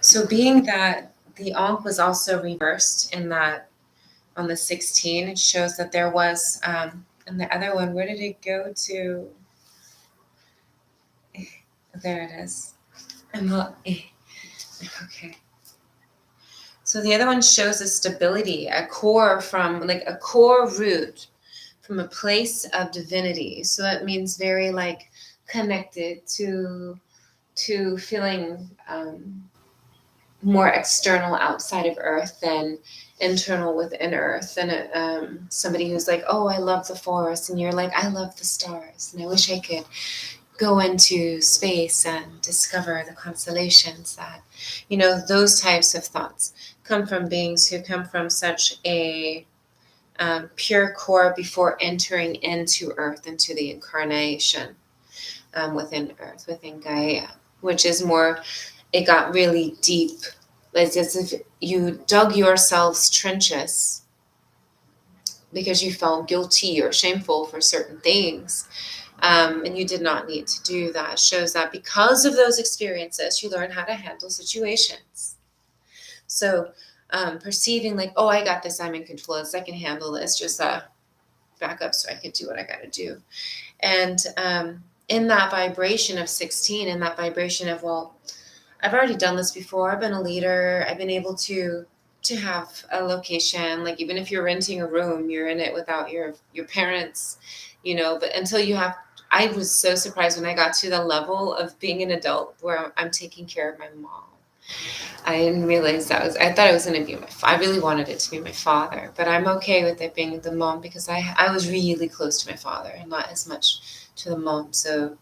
So being that the Ankh was also reversed in that on the 16, it shows that there was, and the other one, where did it go to? There it is. Okay. So the other one shows a stability, a core from, like a core root from a place of divinity. So that means very like connected to feeling more external outside of Earth than internal within Earth. And somebody who's like, oh, I love the forest, and you're like, I love the stars, and I wish I could go into space and discover the constellations. That, those types of thoughts come from beings who come from such a pure core before entering into Earth, into the incarnation within Earth, within Gaia, which is more, it got really deep. It's as if you dug yourselves trenches because you felt guilty or shameful for certain things. And you did not need to do that. It shows that because of those experiences, you learn how to handle situations. So perceiving like, oh, I got this, I'm in control, I can handle this, just back up so I can do what I got to do. And in that vibration of 16, in that vibration of, well, I've already done this before, I've been a leader, I've been able to have a location, like even if you're renting a room, you're in it without your parents, but until you have, I was so surprised when I got to the level of being an adult where I'm taking care of my mom. I didn't realize I thought it was going to be I really wanted it to be my father, but I'm okay with it being the mom because I was really close to my father and not as much to the mom. So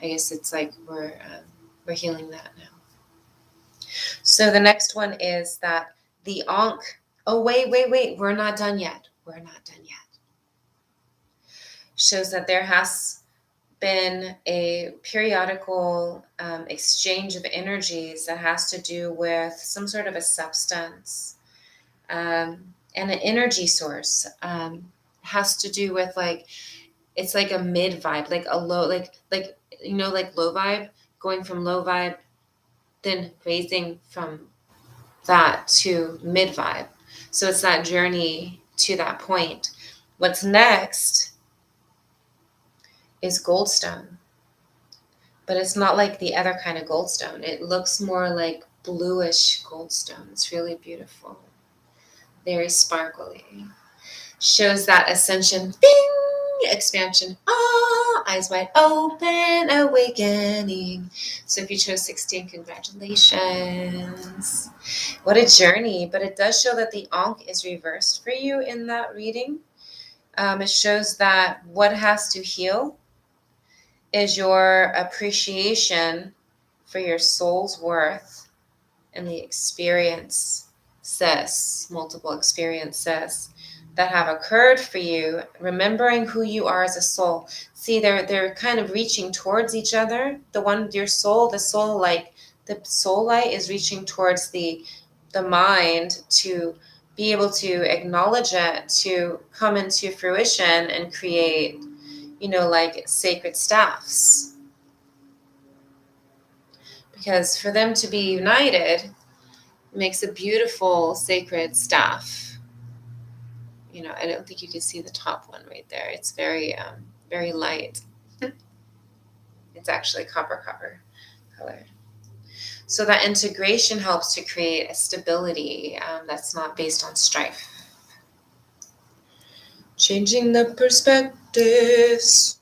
I guess it's like we're healing that now. So the next one is that the Ankh, oh, wait, we're not done yet. Shows that there has been a periodical exchange of energies that has to do with some sort of a substance and an energy source. Has to do with like, it's like a mid vibe, like a low, like low vibe, going from low vibe, then raising from that to mid vibe. So it's that journey to that point. What's next is goldstone, but it's not like the other kind of goldstone. It looks more like bluish goldstone. It's really beautiful, very sparkly. Shows that ascension, bing, expansion, eyes wide open, awakening. So if you chose 16, congratulations. What a journey. But it does show that the Ankh is reversed for you in that reading. It shows that what has to heal is your appreciation for your soul's worth and the multiple experiences that have occurred for you, remembering who you are as a soul. See, they're kind of reaching towards each other. The soul light is reaching towards the mind to be able to acknowledge it, to come into fruition and create, like sacred staffs. Because for them to be united makes a beautiful sacred staff. I don't think you can see the top one right there. It's very, very light. It's actually copper color. So that integration helps to create a stability that's not based on strife. Changing the perspectives.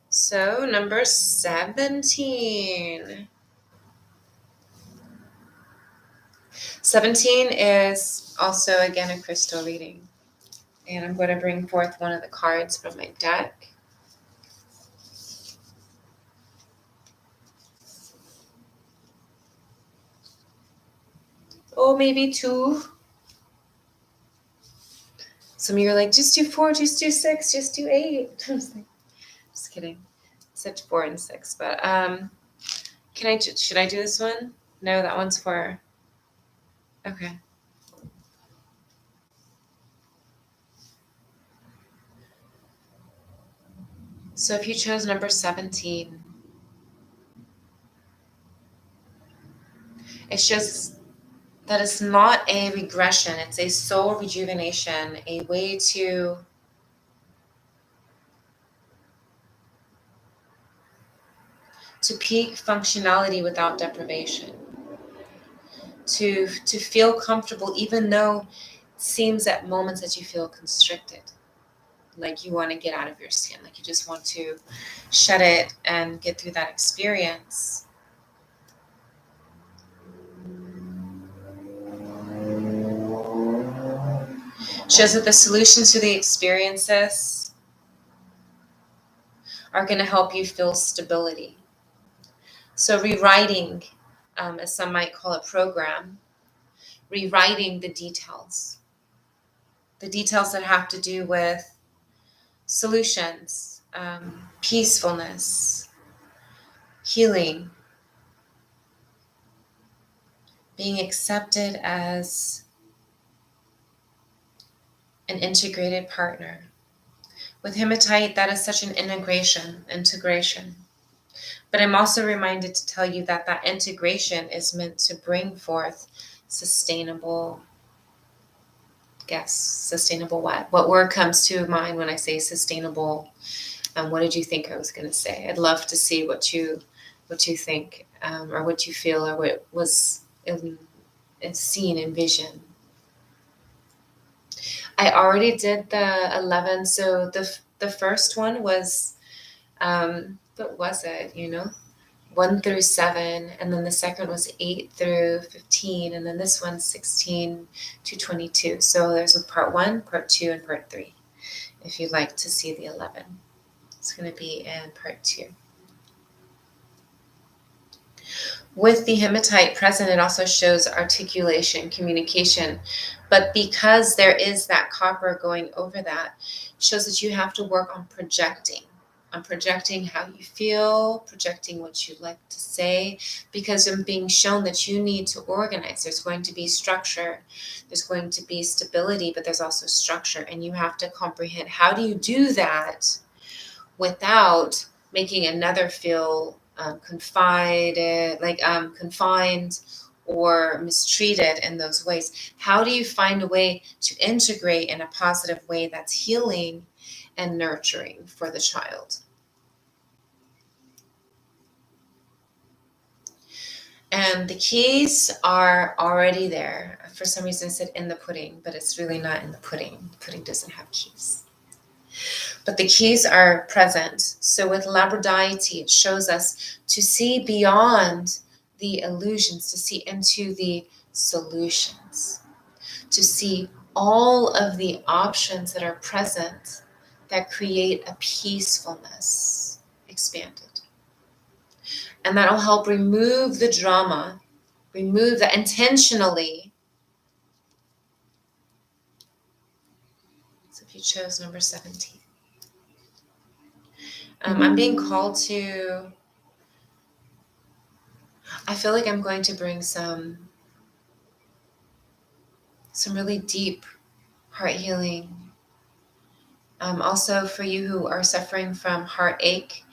So number 17. 17 is also, again, a crystal reading. And I'm going to bring forth one of the cards from my deck. Oh, maybe 2. Some of you are like, just do 4, just do 6, just do 8. Just kidding. Except 4 and 6. But should I do this one? No, that one's for... Okay. So if you chose number 17, it shows that it's not a regression, it's a soul rejuvenation, a way to peak functionality without deprivation, to feel comfortable even though it seems at moments that you feel constricted, like you want to get out of your skin, like you just want to shut it and get through that experience. Shows that the solutions to the experiences are going to help you feel stability. So rewriting, as some might call it, program, rewriting the details that have to do with solutions, peacefulness, healing, being accepted as an integrated partner. With hematite, that is such an integration. But I'm also reminded to tell you that that integration is meant to bring forth sustainable, sustainable what? What word comes to mind when I say sustainable? What did you think I was going to say? I'd love to see what you think, or what you feel, or what was seen in vision. I already did the 11. So the first one was, what was it? 1 through 7, and then the second was 8 through 15, and then this one's 16 to 22. So there's a part 1, part 2, and part 3. If you'd like to see the 11, it's going to be in part 2. With the hematite present, it also shows articulation, communication. But because there is that copper going over that, shows that you have to work on projecting how you feel, projecting what you'd like to say, because I'm being shown that you need to organize. There's going to be structure, there's going to be stability, but there's also structure, and you have to comprehend how do you do that without making another feel confined or mistreated in those ways. How do you find a way to integrate in a positive way that's healing and nurturing for the child? And the keys are already there. For some reason I said in the pudding, but it's really not in the pudding. The pudding doesn't have keys. But the keys are present. So with labradorite, it shows us to see beyond the illusions, to see into the solutions, to see all of the options that are present that create a peacefulness expanded. And that'll help remove the drama, remove that intentionally. So if you chose number 17. I'm being called to, I feel like I'm going to bring some really deep heart healing. Also for you who are suffering from heartache,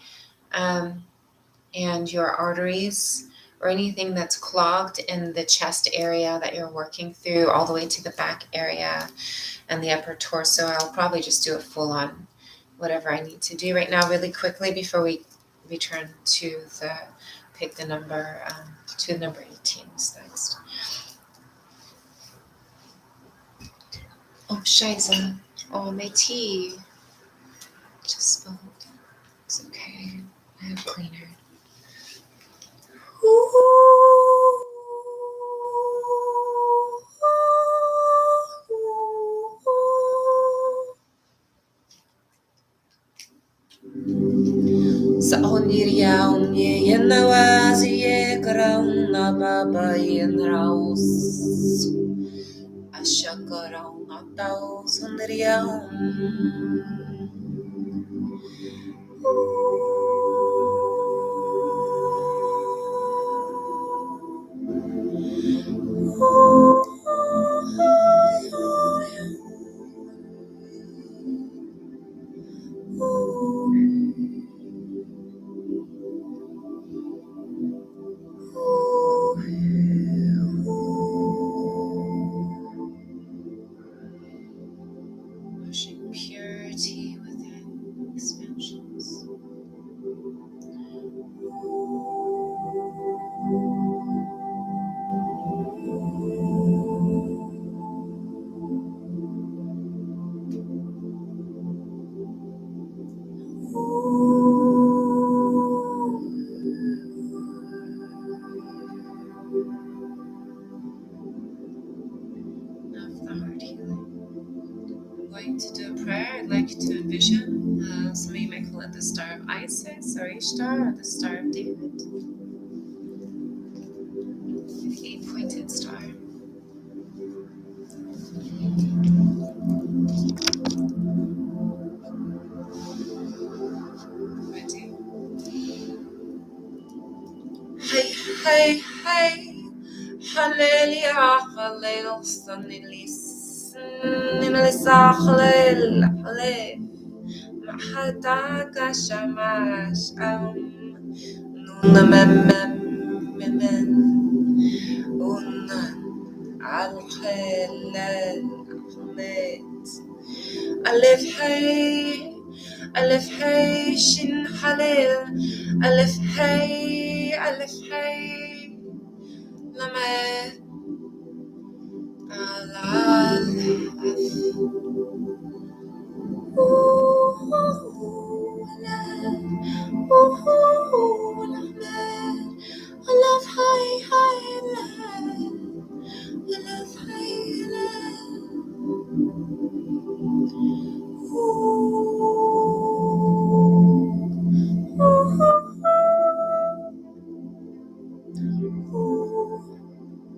and your arteries or anything that's clogged in the chest area that you're working through all the way to the back area and the upper torso. I'll probably just do a full on whatever I need to do right now really quickly before we return to pick the number, to number 18 is next. Oh, Shiza. Oh, my tea just spilled. It's okay. I have cleaner. Saoniria umye yenawazi ye karauna baba yenraus. Ashakarauna tau sundaria Star of Isis or Ishtar or the Star of David? The 8-pointed star. Ready? Hey, hey, hey. Hallelujah, Hallel, Sanilis, Ninalisa, Hallel, Hallel. Mahadaka Shamash, Nunamem, Unan, Al Halal, Ahmed. Alif Hay, Alif Hay, Shin Halil, Alif Hay, Alif Hay, Lamed, Alal, Alif Hay, Alif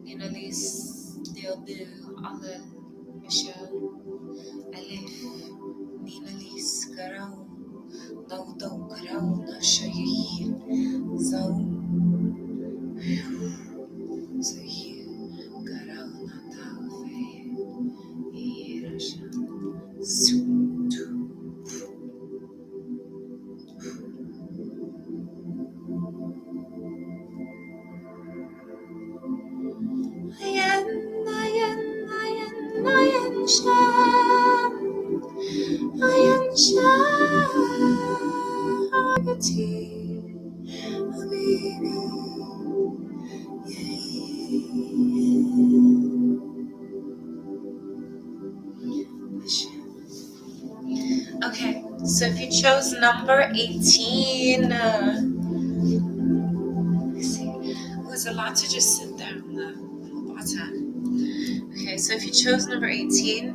Ninalis, Deobil, Alal, Michelle, Alif, Ninalis, Garau, Daudo, Garau, Nashayir, Zau, Zahir, Garau, Natau, Faye, Irasha, Sutu. Ayan, ayan, ayan, ayan siya. Ayan siya. Agati, habibi. Okay, so if you chose number 18, let's see, it was a lot to just sit there on the bottom. Okay, so if you chose number 18,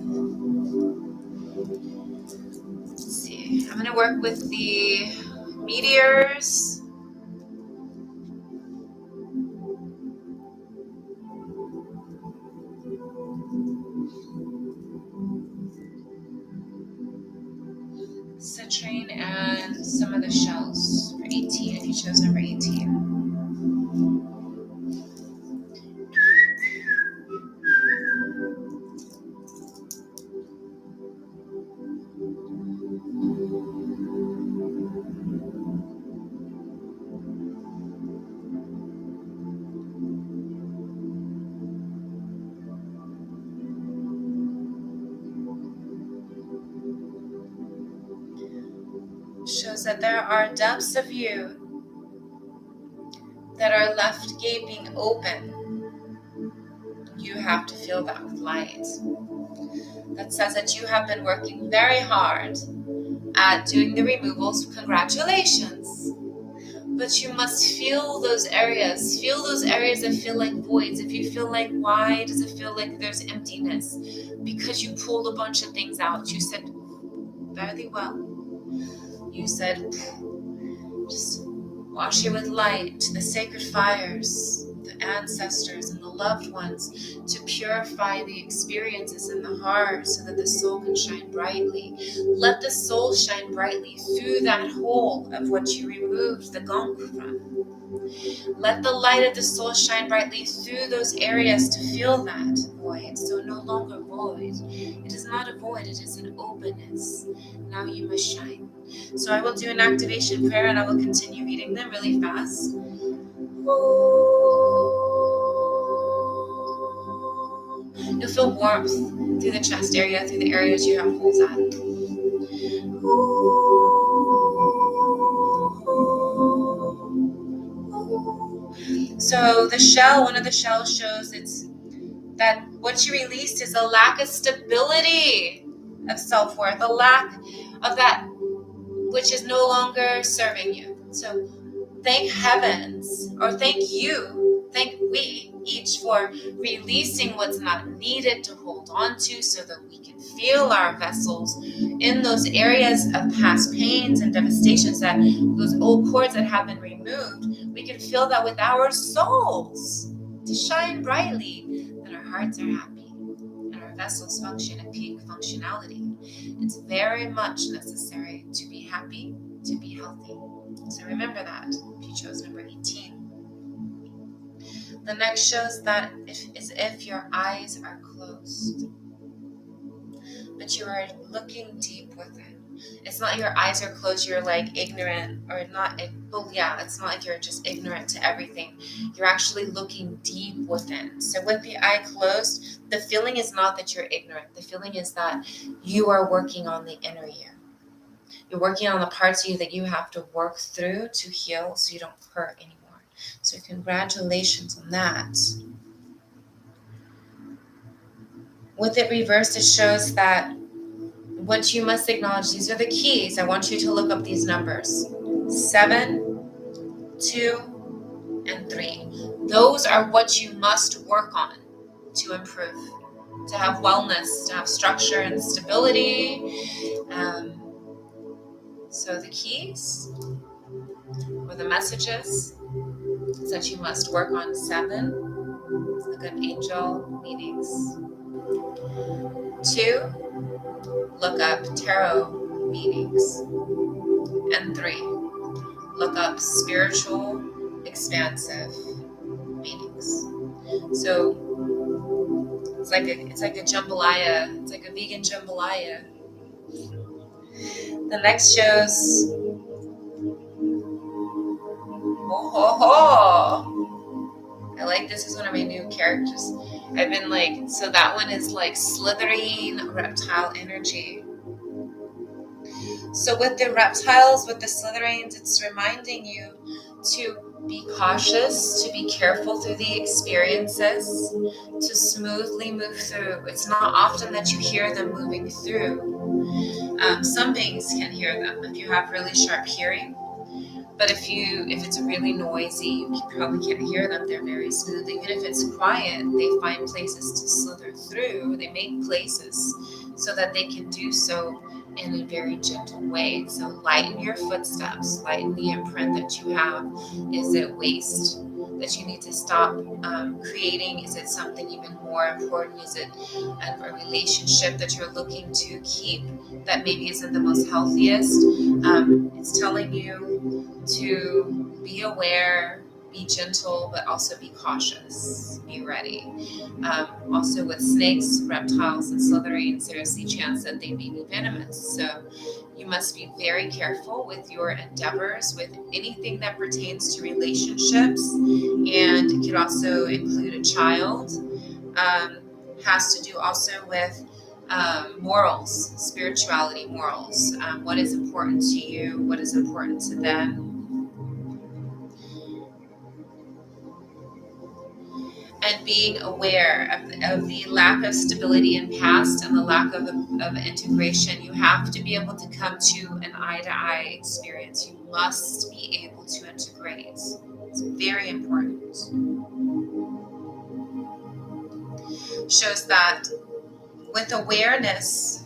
let's see, I'm gonna work with the meteors. Citrine and some of the shells for 18 if you chose number 18. Shows that there are depths of you that are left gaping open. You have to feel that with light. That says that you have been working very hard at doing the removals. Congratulations. But you must feel those areas. Feel those areas that feel like voids. If you feel like, why does it feel like there's emptiness? Because you pulled a bunch of things out. You said, fairly well. You said, just wash it with light, the sacred fires, the ancestors and the loved ones, to purify the experiences in the heart so that the soul can shine brightly. Let the soul shine brightly through that hole of what you removed the gunk from. Let the light of the soul shine brightly through those areas to feel that void. So no longer void. It is not a void, it is an openness. Now you must shine. So I will do an activation prayer and I will continue reading them really fast. You'll feel warmth through the chest area, through the areas you have holes at. So the shell, one of the shells shows it's that what you released is a lack of stability of self-worth, a lack of that which is no longer serving you. So thank heavens, or thank you, thank we each for releasing what's not needed to hold on to so that we can feel our vessels in those areas of past pains and devastations, that those old cords that have been removed, we can feel that with our souls to shine brightly, that our hearts are happy and our vessels function at peak functionality. It's very much necessary to be happy, to be healthy. So remember that if you chose number 18. The next shows that if your eyes are closed, but you are looking deep within. It's not your eyes are closed, you're like ignorant or not. It's not like you're just ignorant to everything. You're actually looking deep within. So with the eye closed, the feeling is not that you're ignorant. The feeling is that you are working on the inner you. You're working on the parts of you that you have to work through to heal so you don't hurt anymore. So congratulations on that. With it reversed, it shows that what you must acknowledge, these are the keys. I want you to look up these numbers. 7, 2, and 3. Those are what you must work on to improve, to have wellness, to have structure and stability. So the keys or the messages is that you must work on 7, look up angel meetings. 2, look up tarot meetings. And 3, look up spiritual expansive meanings. So it's like a jambalaya. It's like a vegan jambalaya. The next shows I like this is one of my new characters. I've been like, so that one is like slithering reptile energy. So with the reptiles, with the slitherings, it's reminding you to be cautious, to be careful through the experiences, to smoothly move through. It's not often that you hear them moving through. Some beings can hear them if you have really sharp hearing. But if it's really noisy, you probably can't hear them. They're very smooth. Even if it's quiet, they find places to slither through. They make places so that they can do so in a very gentle way. So lighten your footsteps, lighten the imprint that you have. Is it waste that you need to stop creating? Is it something even more important? Is it a relationship that you're looking to keep that maybe isn't the most healthiest? It's telling you to be aware, be gentle, but also be cautious, be ready. Also with snakes, reptiles, and slitherings, there's the chance that they may be venomous. So you must be very careful with your endeavors, with anything that pertains to relationships, and it could also include a child. Has to do also with morals, spirituality, morals. What is important to you? What is important to them? And being aware of the lack of stability in past and the lack of integration. You have to be able to come to an eye-to-eye experience. You must be able to integrate. It's very important. Shows that with awareness,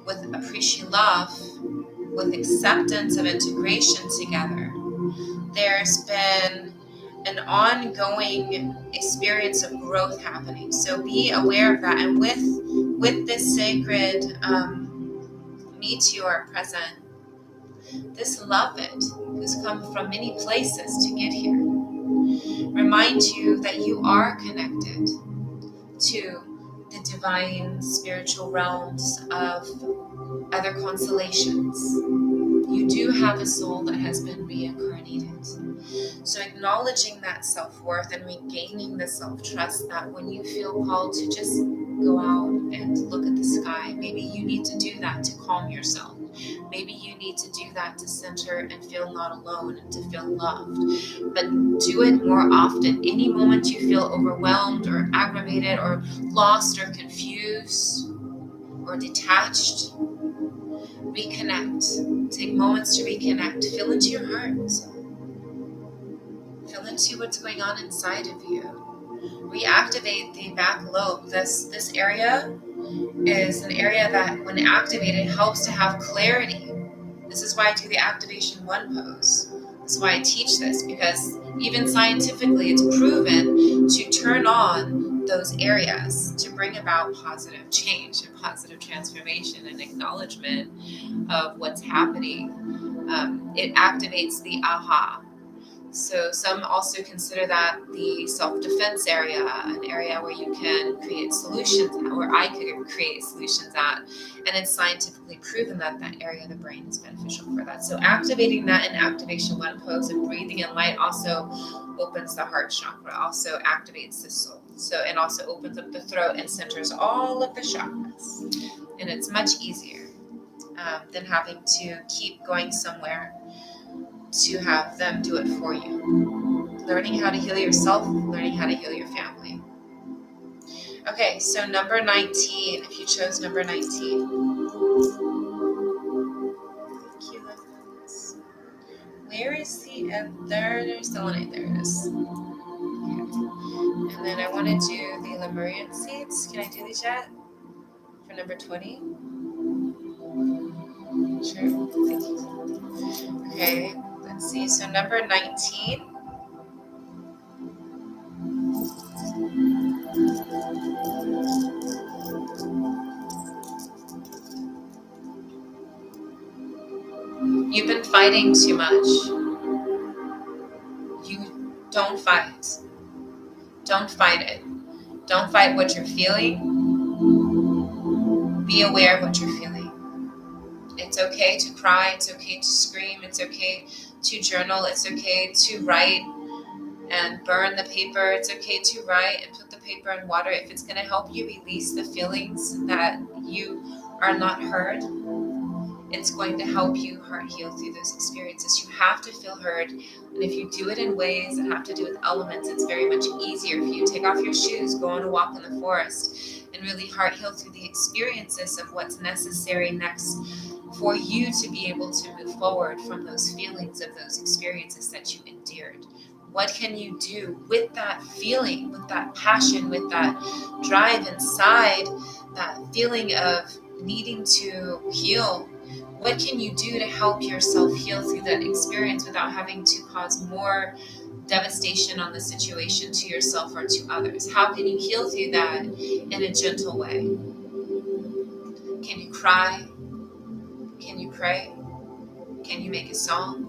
with appreciation, love, with acceptance of integration together, there's been an ongoing experience of growth happening. So be aware of that. And with this sacred meteor present, this love it has come from many places to get here. Remind you that you are connected to the divine spiritual realms of other constellations. You do have a soul that has been reincarnated. So acknowledging that self-worth and regaining the self-trust that when you feel called to just go out and look at the sky, maybe you need to do that to calm yourself. Maybe you need to do that to center and feel not alone and to feel loved. But do it more often. Any moment you feel overwhelmed or aggravated or lost or confused or detached, reconnect. Take moments to reconnect. Feel into your heart. Feel into what's going on inside of you. Reactivate the back lobe. This area is an area that, when activated, helps to have clarity. This is why I do the activation 1 pose. This is why I teach this, because even scientifically, it's proven to turn on those areas to bring about positive change and positive transformation and acknowledgement of what's happening. It activates the aha. So some also consider that the self-defense area, an area where you can create solutions, where I could create solutions at. And it's scientifically proven that that area of the brain is beneficial for that. So activating that in activation 1 pose and breathing in light also opens the heart chakra, also activates the soul. So, and also opens up the throat and centers all of the chakras. And it's much easier than having to keep going somewhere to have them do it for you. Learning how to heal yourself, learning how to heal your family. Okay, so number 19, if you chose number 19. Thank you, Liz. Where is the other? There's the one. There it is. Okay. And then I want to do the Lemurian seeds. Can I do these yet? For number 20? Sure. Thank you. Okay, let's see. So number 19. You've been fighting too much. You don't fight. Don't fight it. Don't fight what you're feeling. Be aware of what you're feeling. It's okay to cry. It's okay to scream. It's okay to journal. It's okay to write and burn the paper. It's okay to write and put the paper in water. If it's going to help you release the feelings that you are not heard, it's going to help you heart heal through those experiences. You have to feel heard. And if you do it in ways that have to do with elements, it's very much easier for you. Take off your shoes, go on a walk in the forest, and really heart heal through the experiences of what's necessary next for you to be able to move forward from those feelings of those experiences that you endured. What can you do with that feeling, with that passion, with that drive inside, that feeling of needing to heal? What can you do to help yourself heal through that experience without having to cause more devastation on the situation to yourself or to others? How can you heal through that in a gentle way? Can you cry? Can you pray? Can you make a song?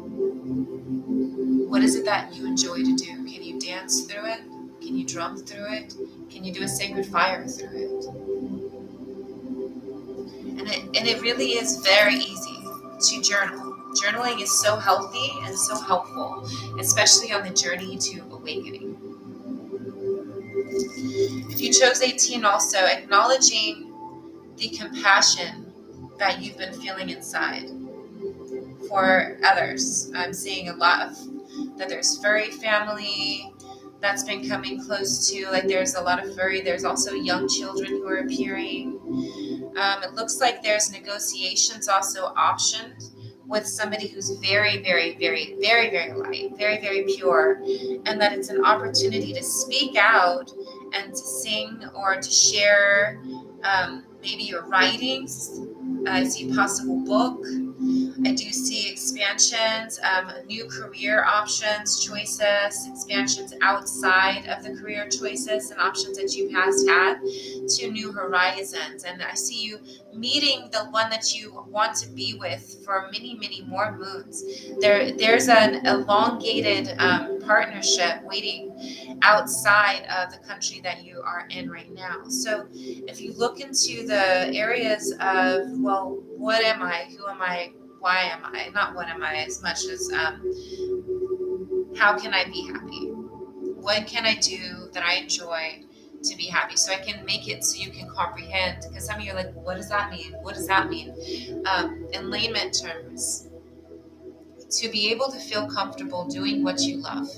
What is it that you enjoy to do? Can you dance through it? Can you drum through it? Can you do a sacred fire through it? And it really is very easy to journal. Journaling is so healthy and so helpful, especially on the journey to awakening. If you chose 18 also, acknowledging the compassion that you've been feeling inside for others. I'm seeing a lot of that there's furry family that's been coming close to, like there's a lot of furry. There's also young children who are appearing. It looks like there's negotiations also optioned with somebody who's very, very, very, very, very light, very, very pure, and that it's an opportunity to speak out and to sing or to share maybe your writings. I see a possible book. I do see expansions, new career options, choices, expansions outside of the career choices and options that you past had to new horizons. And I see you meeting the one that you want to be with for many, many more moons. There's an elongated partnership waiting outside of the country that you are in right now. So if you look into the areas of, well, what am I? Who am I? Why am I? Not what am I as much as how can I be happy? What can I do that I enjoy to be happy? So I can make it so you can comprehend. Because some of you are like, well, what does that mean? What does that mean? In layman terms, to be able to feel comfortable doing what you love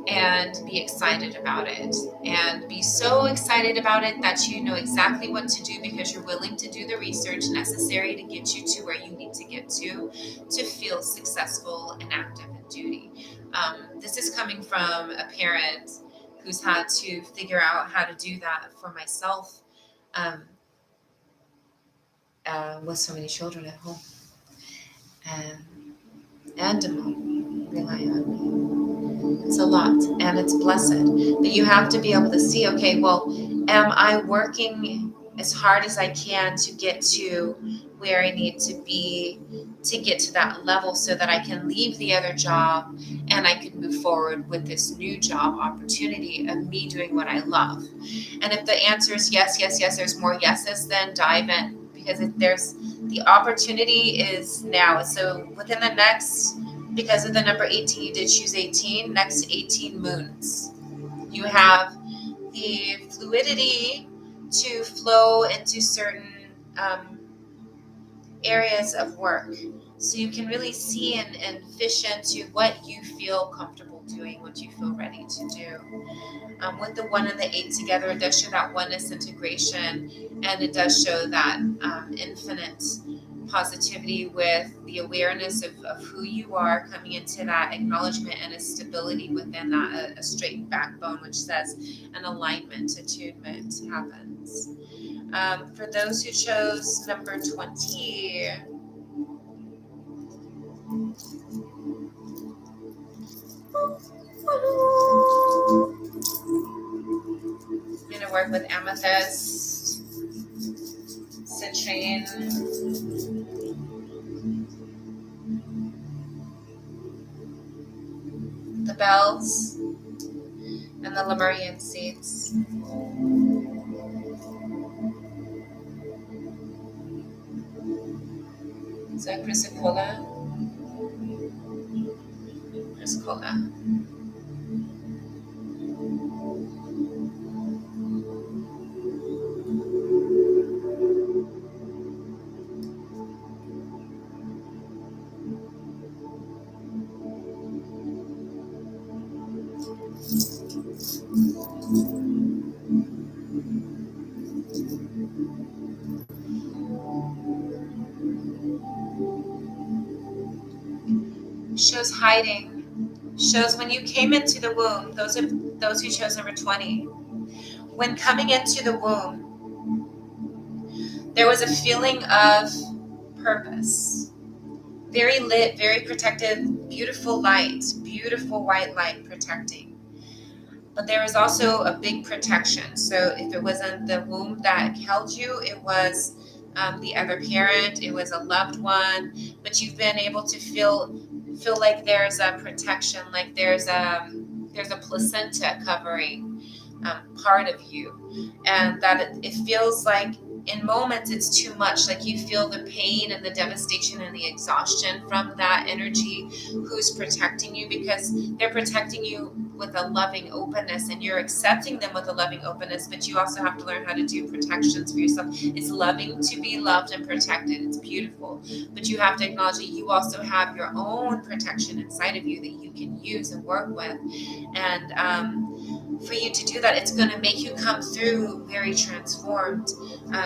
and be excited about it, and be so excited about it that you know exactly what to do because you're willing to do the research necessary to get you to where you need to get to feel successful and active in duty. This is coming from a parent who's had to figure out how to do that for myself um, with so many children at home, and a mom rely on me. It's a lot, and it's blessed. But you have to be able to see, okay, well, am I working as hard as I can to get to where I need to be to get to that level so that I can leave the other job and I can move forward with this new job opportunity of me doing what I love? And if the answer is yes, yes, yes, there's more yeses, then dive in, because if there's the opportunity is now. So within the next, because of the number 18, you did choose 18, next 18 moons, you have the fluidity to flow into certain um, areas of work. So you can really see and fish into what you feel comfortable doing, what you feel ready to do. With the 1 and the 8 together, it does show that oneness integration, and it does show that infinite positivity with the awareness of who you are, coming into that acknowledgement and a stability within that, a straightened backbone, which says an alignment, attunement happens. For those who chose number 20, I'm going to work with amethyst, citrine, the bells, and the Lemurian seeds. So chrysocolla. Shows hiding. Shows when you came into the womb. Those who chose number 20. When coming into the womb, there was a feeling of purpose. Very lit, very protected, beautiful light, beautiful white light protecting. But there was also a big protection. So if it wasn't the womb that held you, it was the other parent, it was a loved one. But you've been able to feel like there's a protection, like there's a placenta covering part of you, and that it feels like in moments it's too much. Like you feel the pain and the devastation and the exhaustion from that energy who's protecting you, because they're protecting you with a loving openness, and you're accepting them with a loving openness. But you also have to learn how to do protections for yourself. It's loving to be loved and protected. It's beautiful, but you have to acknowledge that you also have your own protection inside of you that you can use and work with. And for you to do that, it's going to make you come through very transformed.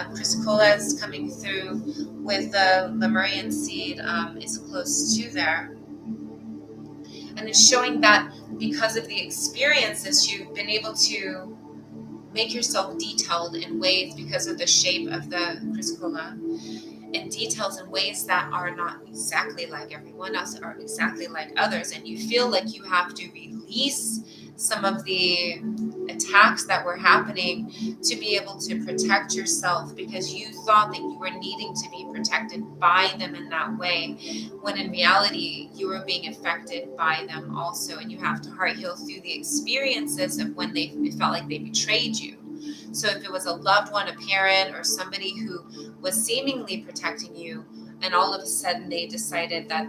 Chrysocolla is coming through with the Lemurian seed, is close to there. And it's showing that because of the experiences, you've been able to make yourself detailed in ways, because of the shape of the chrysocolla, and details in ways that are not exactly like everyone else, or exactly like others. And you feel like you have to release some of the attacks that were happening to be able to protect yourself, because you thought that you were needing to be protected by them in that way, when in reality you were being affected by them also. And you have to heart heal through the experiences of when it felt like they betrayed you. So if it was a loved one, a parent, or somebody who was seemingly protecting you, and all of a sudden they decided that,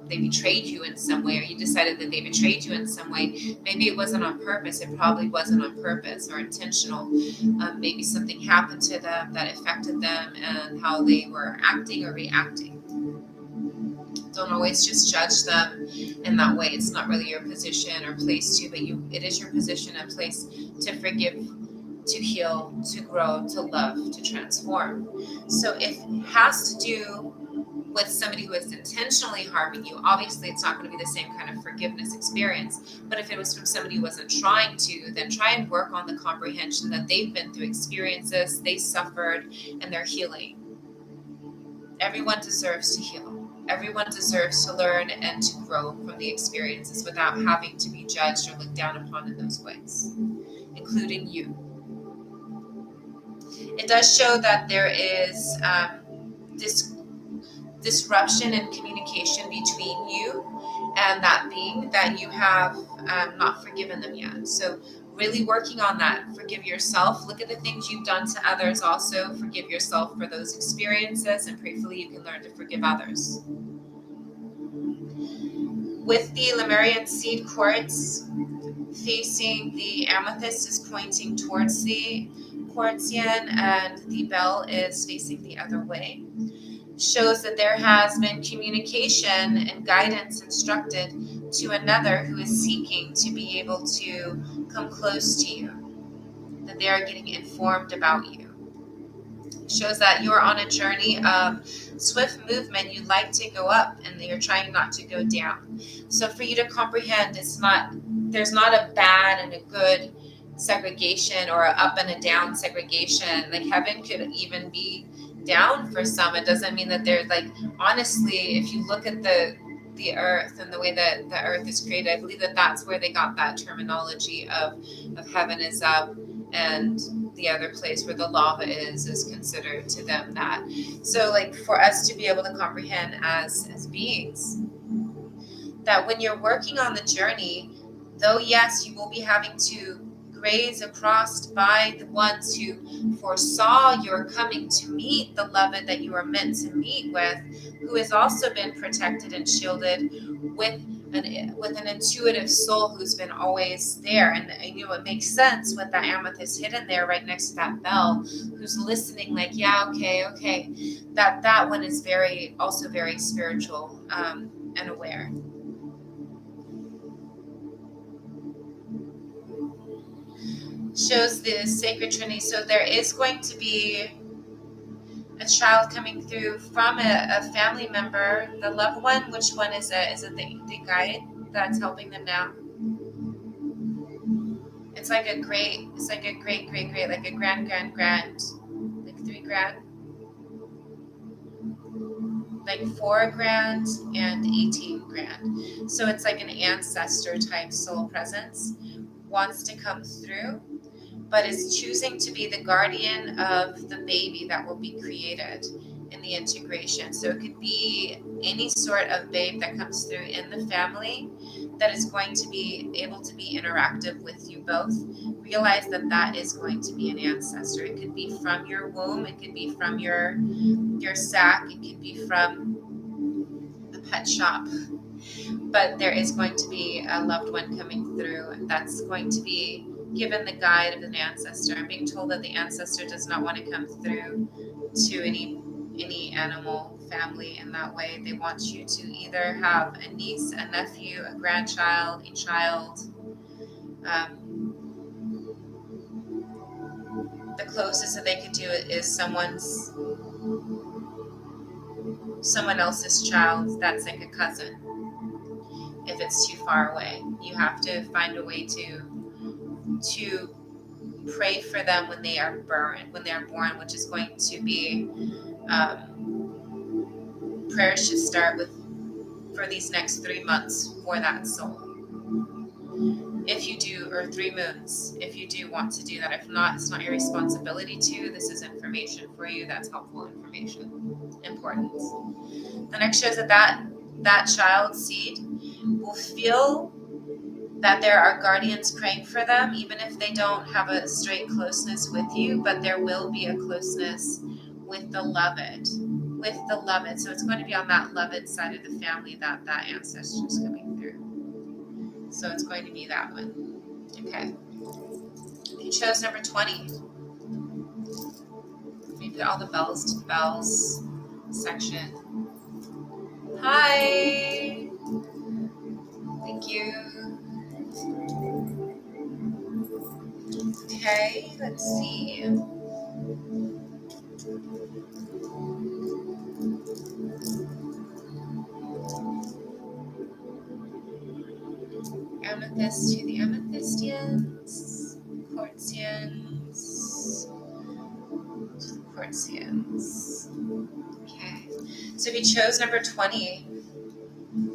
they betrayed you in some way, or you decided that they betrayed you in some way. Maybe it wasn't on purpose. It probably wasn't on purpose or intentional. Maybe something happened to them that affected them and how they were acting or reacting. Don't always just judge them in that way. It's not really your position or place to, but it is your position and place to forgive, to heal, to grow, to love, to transform. So it has to do with somebody who is intentionally harming you, obviously it's not going to be the same kind of forgiveness experience. But if it was from somebody who wasn't trying to, then try and work on the comprehension that they've been through experiences, they suffered, and they're healing. Everyone deserves to heal. Everyone deserves to learn and to grow from the experiences without having to be judged or looked down upon in those ways, including you. It does show that there is this disruption in communication between you and that being that you have not forgiven them yet. So really working on that. Forgive yourself. Look at the things you've done to others also. Forgive yourself for those experiences, and prayerfully you can learn to forgive others. With the Lemurian seed quartz facing the amethyst is pointing towards the quartzian, and the bell is facing the other way. Shows that there has been communication and guidance instructed to another who is seeking to be able to come close to you, that they are getting informed about you. Shows that you're on a journey of swift movement. You like to go up and you're trying not to go down. So for you to comprehend, there's not a bad and a good segregation or an up and a down segregation. Like heaven could even be down for some. It doesn't mean that they're like, honestly, if you look at the earth and the way that the earth is created, I believe that that's where they got that terminology of heaven is up and the other place where the lava is considered to them that. So like for us to be able to comprehend as beings, that when you're working on the journey, though yes, you will be having to graze across by the ones who foresaw your coming to meet the beloved that you are meant to meet with, who has also been protected and shielded with an intuitive soul who's been always there. And you know, it makes sense with that amethyst hidden there right next to that bell, who's listening like, yeah, okay, that one is also very spiritual and aware. Shows the sacred trinity. So there is going to be a child coming through from a family member, the loved one. Which one is it? Is it the guide that's helping them now? It's like a great, like a grand, like 3 grand, like 4 grand and 18 grand. So it's like an ancestor type soul presence wants to come through, but is choosing to be the guardian of the baby that will be created in the integration. So it could be any sort of babe that comes through in the family that is going to be able to be interactive with you both. Realize that that is going to be an ancestor. It could be from your womb, it could be from your sac, it could be from a pet shop. But there is going to be a loved one coming through that's going to be given the guide of an ancestor. I'm being told that the ancestor does not want to come through to any animal family in that way. They want you to either have a niece, a nephew, a grandchild, a child. The closest that they could do it is someone else's child that's like a cousin. If it's too far away, you have to find a way to pray for them when they are born, which is going to be prayers should start with for these next 3 months for that soul. If you do, or 3 moons, if you do want to do that. If not, it's not your responsibility to. This is information for you. That's helpful information. Important. The next shows that child seed will feel that there are guardians praying for them, even if they don't have a straight closeness with you, but there will be a closeness with the loved. So it's going to be on that loved side of the family that ancestor is coming through. So it's going to be that one. Okay. You chose number 20. Maybe all the bells to the bells section. Hi. Thank you. Okay, let's see. amethyst to the amethystians, quartzians, quartzians. Okay. So if you chose number 20, I'm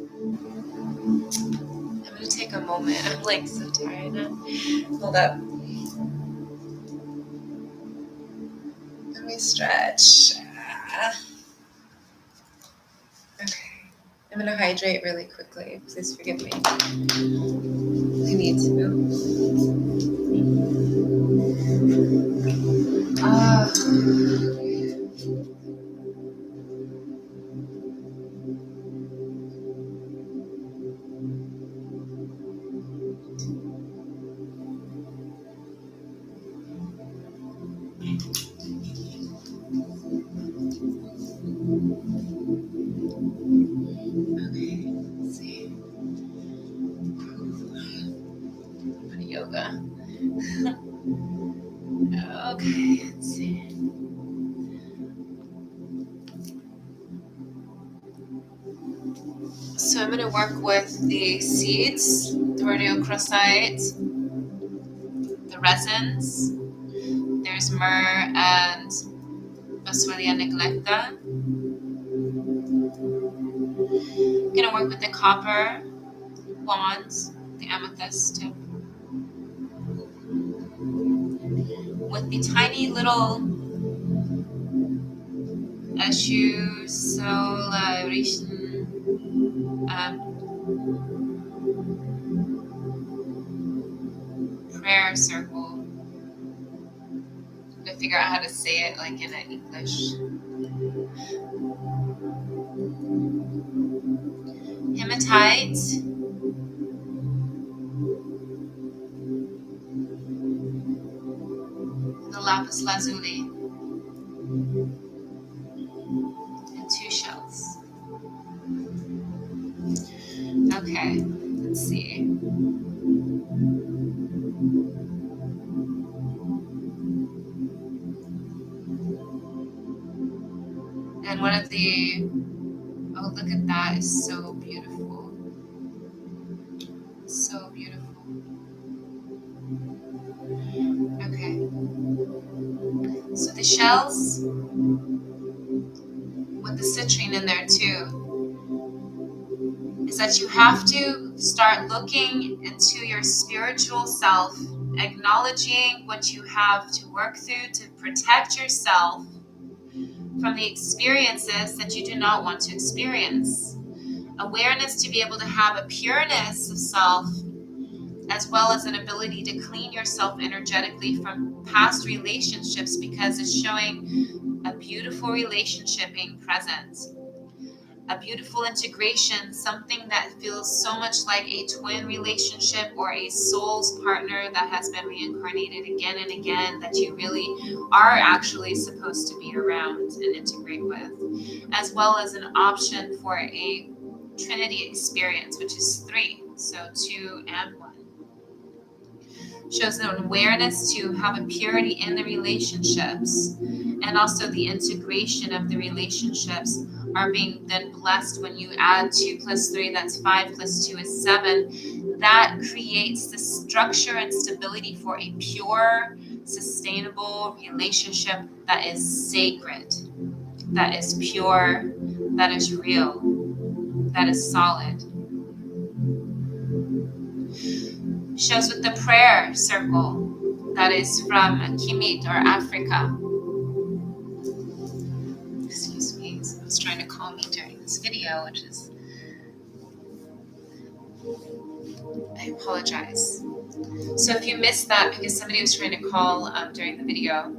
going to take a moment. I'm like so tired now. Hold up. Let me stretch. Okay. I'm going to hydrate really quickly. Please forgive me. I need to. Ah. Okay. Let's see. Bit of yoga. Okay. Let's see. So I'm going to work with the seeds, the rhodochrosite, the resins. There's myrrh and Boswellia neglecta. I'm going to work with the copper wands, the amethyst tip, with the tiny little Eshu Solaration prayer circle. I'm going to figure out how to say it like in English. Hematite, the lapis lazuli, and 2 shells. Okay, let's see. And one of the, oh, look at that, is so beautiful. So beautiful. Okay. So the shells with the citrine in there too is that you have to start looking into your spiritual self, acknowledging what you have to work through to protect yourself from the experiences that you do not want to experience. Awareness to be able to have a pureness of self, as well as an ability to clean yourself energetically from past relationships, because it's showing a beautiful relationship being present, a beautiful integration, something that feels so much like a twin relationship or a soul's partner that has been reincarnated again and again, that you really are actually supposed to be around and integrate with, as well as an option for a Trinity experience, which is 3, so 2 and 1. Shows an awareness to have a purity in the relationships, and also the integration of the relationships are being then blessed when you add 2 plus 3, that's 5 plus 2 is 7. That creates the structure and stability for a pure, sustainable relationship that is sacred, that is pure, that is real, that is solid. Shows with the prayer circle that is from Kimit or Africa. Excuse me, someone's trying to call me during this video, which is, I apologize. So if you missed that because somebody was trying to call during the video,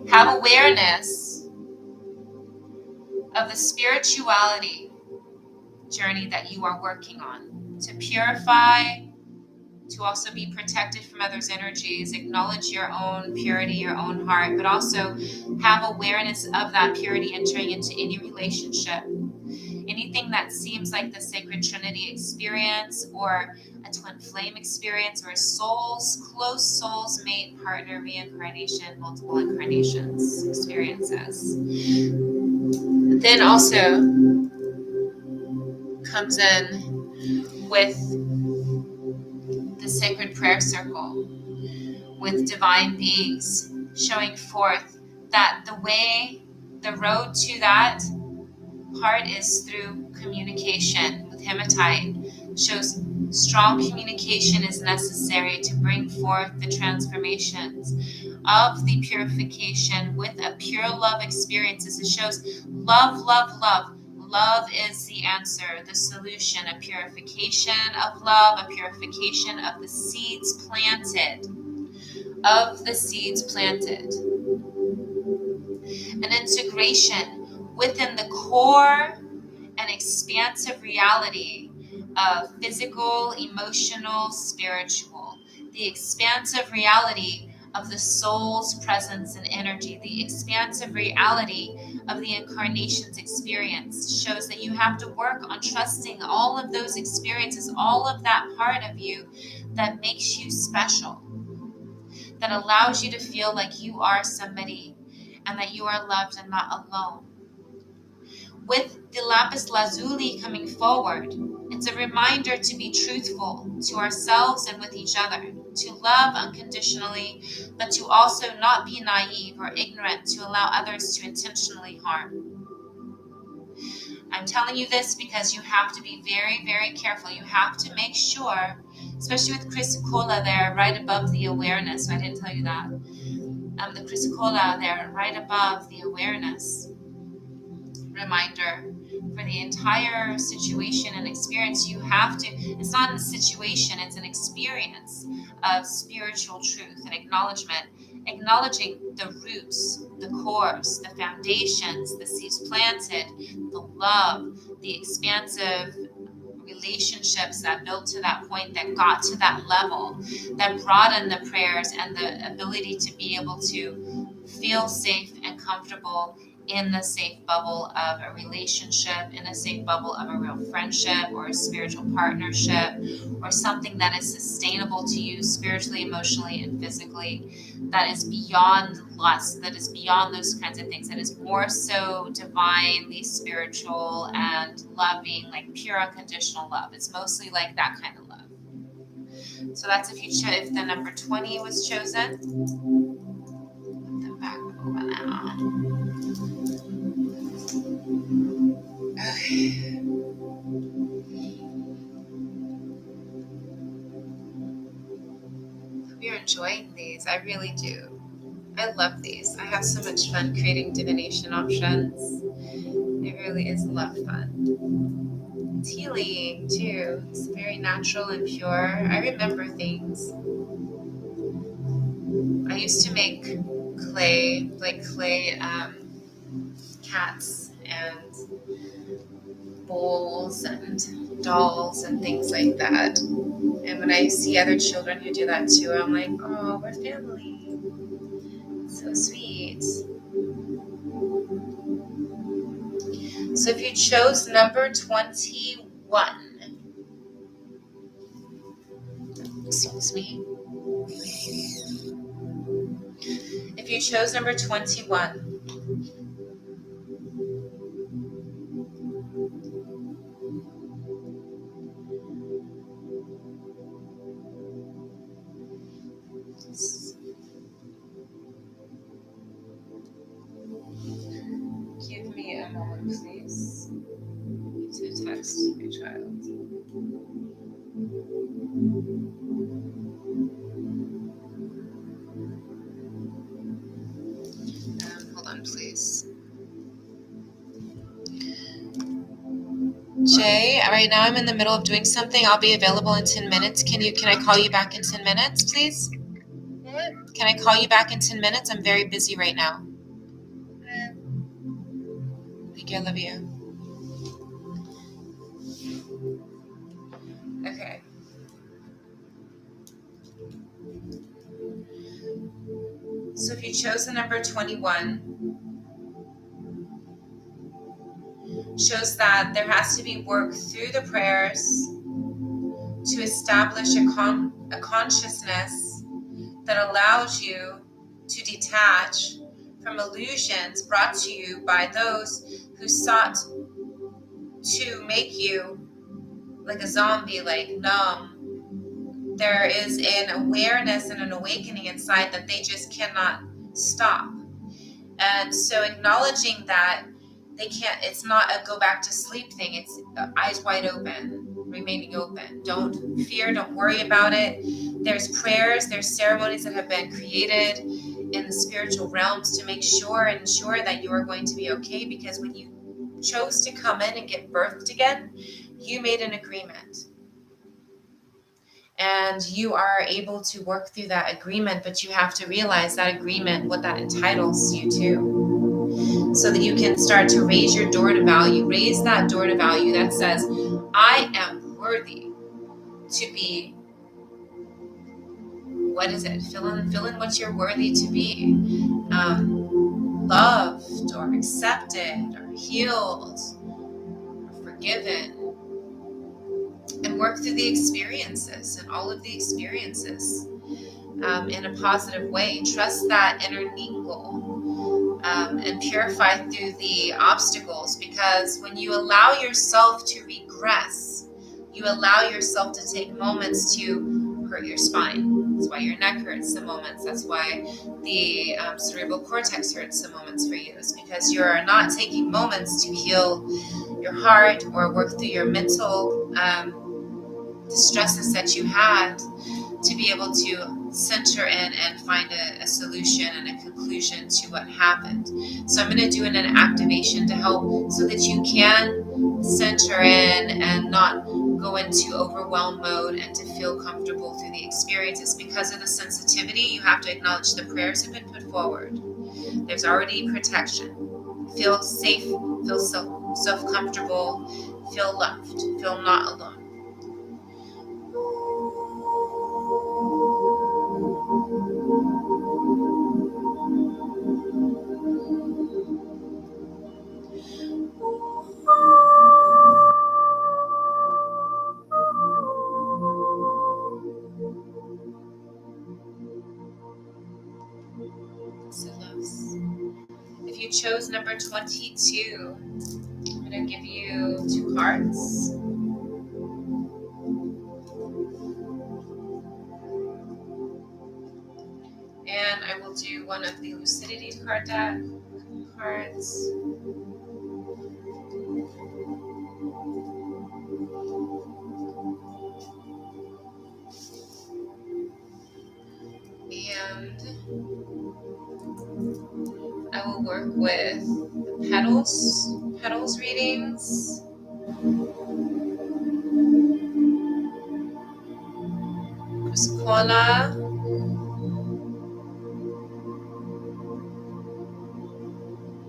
have awareness of the spirituality journey that you are working on to purify, to also be protected from others' energies, acknowledge your own purity, your own heart, but also have awareness of that purity entering into any relationship. Anything that seems like the Sacred Trinity experience or a twin flame experience or a close soul's mate, partner, reincarnation, multiple incarnations experiences. Then also comes in with the sacred prayer circle, with divine beings showing forth that the road to that part is through communication with hematite. Shows strong communication is necessary to bring forth the transformations of the purification with a pure love experiences. It shows love, love, love. Love is the answer, the solution, a purification of love, a purification of the seeds planted, an integration within the core and expansive reality of physical, emotional, spiritual, the expansive reality of the soul's presence and energy, the expansive reality of the incarnation's experience shows that you have to work on trusting all of those experiences, all of that part of you that makes you special, that allows you to feel like you are somebody and that you are loved and not alone. With the lapis lazuli coming forward, it's a reminder to be truthful to ourselves and with each other, to love unconditionally, but to also not be naive or ignorant to allow others to intentionally harm. I'm telling you this because you have to be very, very careful. You have to make sure, especially with chrysocolla there right above the awareness. I didn't tell you that. The chrysocolla there right above the awareness reminder for the entire situation and experience. You have to, it's not a situation, it's an experience of spiritual truth and acknowledging the roots, the cores, the foundations, the seeds planted, the love, the expansive relationships that built to that point, that got to that level, that broadened the prayers and the ability to be able to feel safe and comfortable in the safe bubble of a relationship, in a safe bubble of a real friendship or a spiritual partnership, or something that is sustainable to you spiritually, emotionally, and physically, that is beyond lust, that is beyond those kinds of things, that is more so divinely spiritual and loving, like pure unconditional love. It's mostly like that kind of love. So that's if the number 20 was chosen. Put them back over now. Okay. Hope you're enjoying these. I really do. I love these. I have so much fun creating divination options. It really is a lot of fun. It's healing too. It's very natural and pure. I remember things. I used to make clay cats and bowls and dolls and things like that. And when I see other children who do that too, I'm like, oh, we're family. So sweet. So if you chose number 21, excuse me. If you chose number 21, give me a moment, please. To text your child. Hold on, please. Jay, right now I'm in the middle of doing something. I'll be available in 10 minutes. Can I call you back in 10 minutes, please? What? Can I call you back in 10 minutes? I'm very busy right now. Thank you, I love you. Okay. So if you chose the number 21, shows that there has to be work through the prayers to establish a consciousness that allows you to detach from illusions brought to you by those who sought to make you like a zombie, like numb. There is an awareness and an awakening inside that they just cannot stop. And so acknowledging that they can't, it's not a go back to sleep thing. It's eyes wide open, remaining open. Don't fear, don't worry about it. There's prayers, there's ceremonies that have been created in the spiritual realms to make sure and ensure that you are going to be okay, because when you chose to come in and get birthed again, you made an agreement. And you are able to work through that agreement, but you have to realize that agreement, what that entitles you to, so that you can start to raise your door to value. Raise that door to value that says, I am worthy to be, what is it? Fill in what you're worthy to be. Loved or accepted or healed or forgiven. And work through the experiences and all of the experiences in a positive way. Trust that inner mingle and purify through the obstacles, because when you allow yourself to regress, you allow yourself to take moments to hurt your spine. That's why your neck hurts some moments. That's why the cerebral cortex hurts some moments for you. It's because you're not taking moments to heal your heart or work through your mental stresses that you had, to be able to center in and find a solution and a conclusion to what happened. So I'm going to do an activation to help so that you can center in and not go into overwhelm mode, and to feel comfortable through the experiences. Because of the sensitivity, you have to acknowledge the prayers have been put forward. There's already protection. Feel safe, feel self-comfortable, feel loved, feel not alone. So loves. If you chose number 22, I'm going to give you 2 cards. And I will do one of the Lucidity card deck cards. And I will work with petals readings, Crucicola,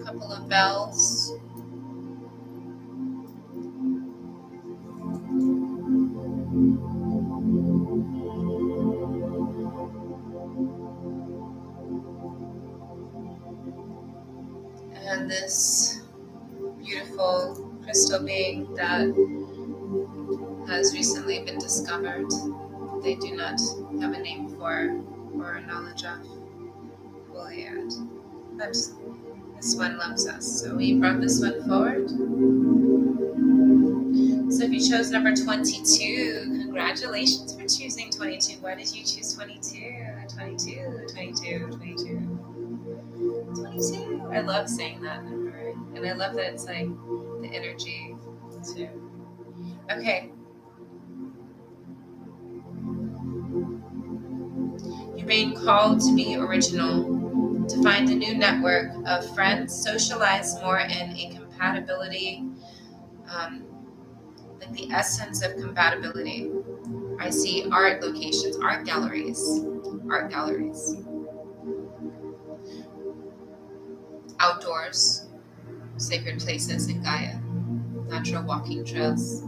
a couple of bells, and this beautiful crystal being that has recently been discovered. They do not have a name for or knowledge of fully yet, but this one loves us. So we brought this one forward. So if you chose number 22, congratulations for choosing 22. Why did you choose 22? 22, 22, 22. 22. I love saying that number. And I love that it's like the energy too. Okay. You're being called to be original, to find a new network of friends, socialize more in a compatibility, like the essence of compatibility. I see art locations, art galleries, outdoors, sacred places in Gaia, natural walking trails,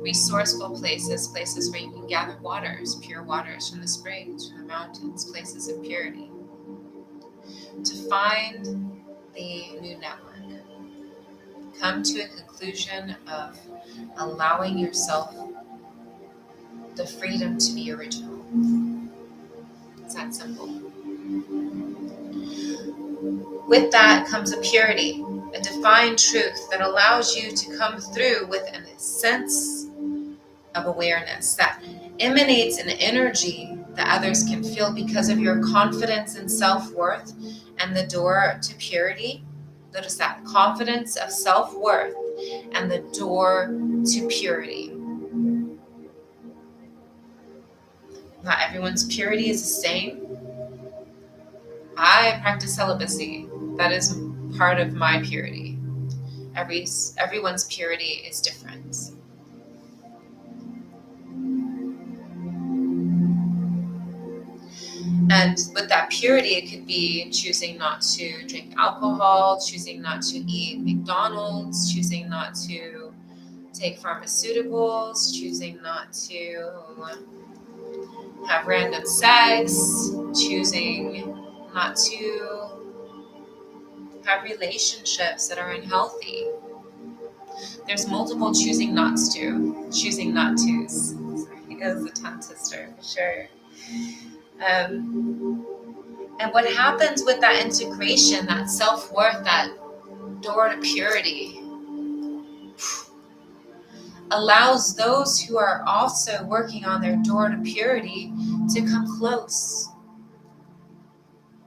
resourceful places, places where you can gather waters, pure waters from the springs, from the mountains, places of purity, to find the new network. Come to a conclusion of allowing yourself the freedom to be original. It's that simple. With that comes a purity, a defined truth that allows you to come through with a sense of awareness that emanates an energy that others can feel because of your confidence and self-worth. And the door to purity, notice that confidence of self-worth and the door to purity. Not everyone's purity is the same. I practice celibacy. That is part of my purity. Everyone's purity is different. And with that purity, it could be choosing not to drink alcohol, choosing not to eat McDonald's, choosing not to take pharmaceuticals, choosing not to have random sex, choosing not to have relationships that are unhealthy. There's multiple choosing not tos. Sorry, it was a tongue twister for sure. And what happens with that integration, that self-worth, that door to purity, allows those who are also working on their door to purity to come close,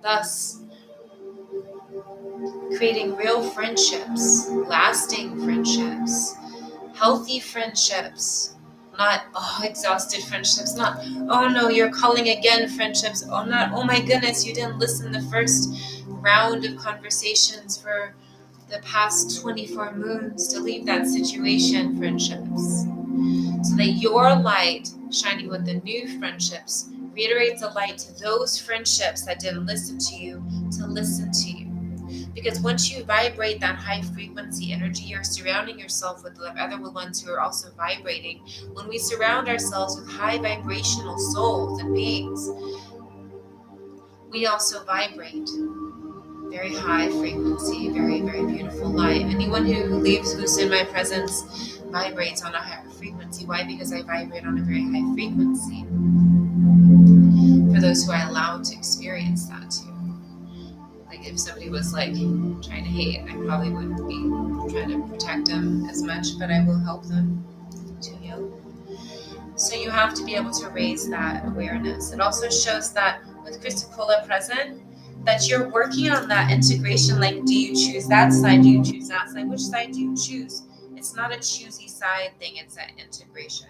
thus creating real friendships, lasting friendships, healthy friendships, not exhausted friendships, not oh no, you're calling again friendships, not oh my goodness, you didn't listen the first round of conversations for the past 24 moons to leave that situation friendships. So that your light shining with the new friendships reiterates a light to those friendships that didn't listen to you to listen to you. Because once you vibrate that high frequency energy, you're surrounding yourself with the other ones who are also vibrating. When we surround ourselves with high vibrational souls and beings, we also vibrate very high frequency, very, very beautiful light. Anyone who's in my presence vibrates on a higher frequency. Why? Because I vibrate on a very high frequency. For those who I allow to experience that too. Like if somebody was like trying to hate, I probably wouldn't be trying to protect them as much, but I will help them to heal. So you have to be able to raise that awareness. It also shows that with Christocola present, that you're working on that integration. Like, do you choose that side? Do you choose that side? Which side do you choose? It's not a choosy side thing. It's that integration.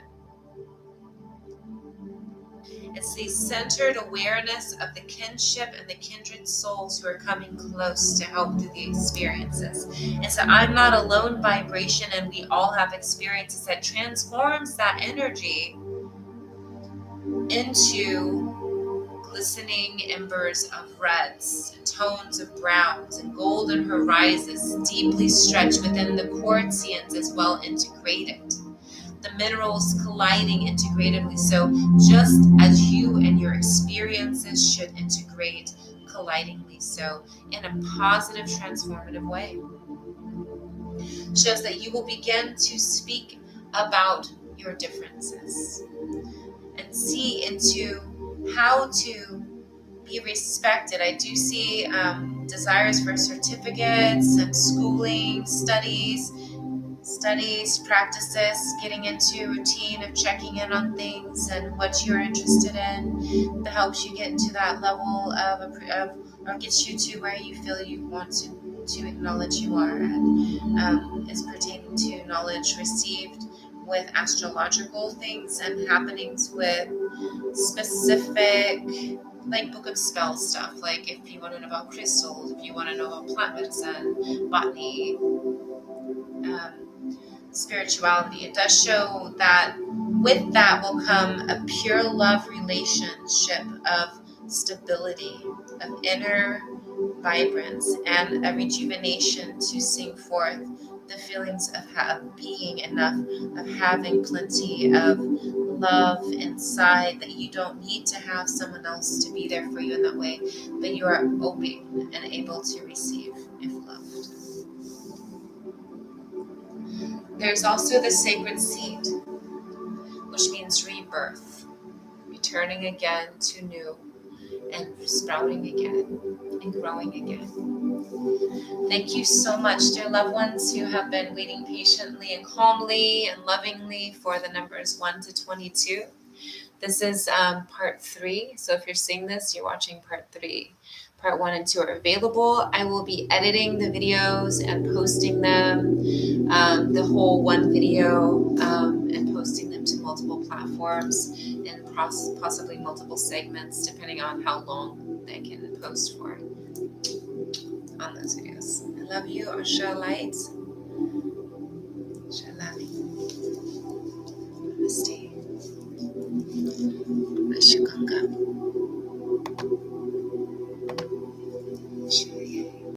It's the centered awareness of the kinship and the kindred souls who are coming close to help through the experiences. It's an I'm not alone vibration, and we all have experiences that transforms that energy into glistening embers of reds, and tones of browns, and golden horizons deeply stretched within the quartzians as well integrated. The minerals colliding integratively, so just as you and your experiences should integrate collidingly, so in a positive, transformative way. Shows that you will begin to speak about your differences and see into how to be respected. I do see desires for certificates and schooling, studies, practices, getting into a routine of checking in on things and what you're interested in that helps you get to that level of or gets you to where you feel you want to acknowledge you are at. Is pertaining to knowledge received with astrological things and happenings with specific like book of spells stuff, like if you want to know about crystals, if you want to know about plant medicine, botany, spirituality. It does show that with that will come a pure love relationship of stability, of inner vibrance, and a rejuvenation to sing forth the feelings of being enough, of having plenty of love inside, that you don't need to have someone else to be there for you in that way, but you are open and able to receive if loved. There's also the sacred seed, which means rebirth, returning again to new and sprouting again and growing again. Thank you so much, dear loved ones who have been waiting patiently and calmly and lovingly for the numbers 1 to 22. This is part 3. So if you're seeing this, you're watching part 3. Part 1 and 2 are available. I will be editing the videos and posting them, the whole one video, and posting them to multiple platforms and possibly multiple segments, depending on how long I can post for on those videos. I love you, Asha Light. Asha Lavi. Namaste. Ashukanga.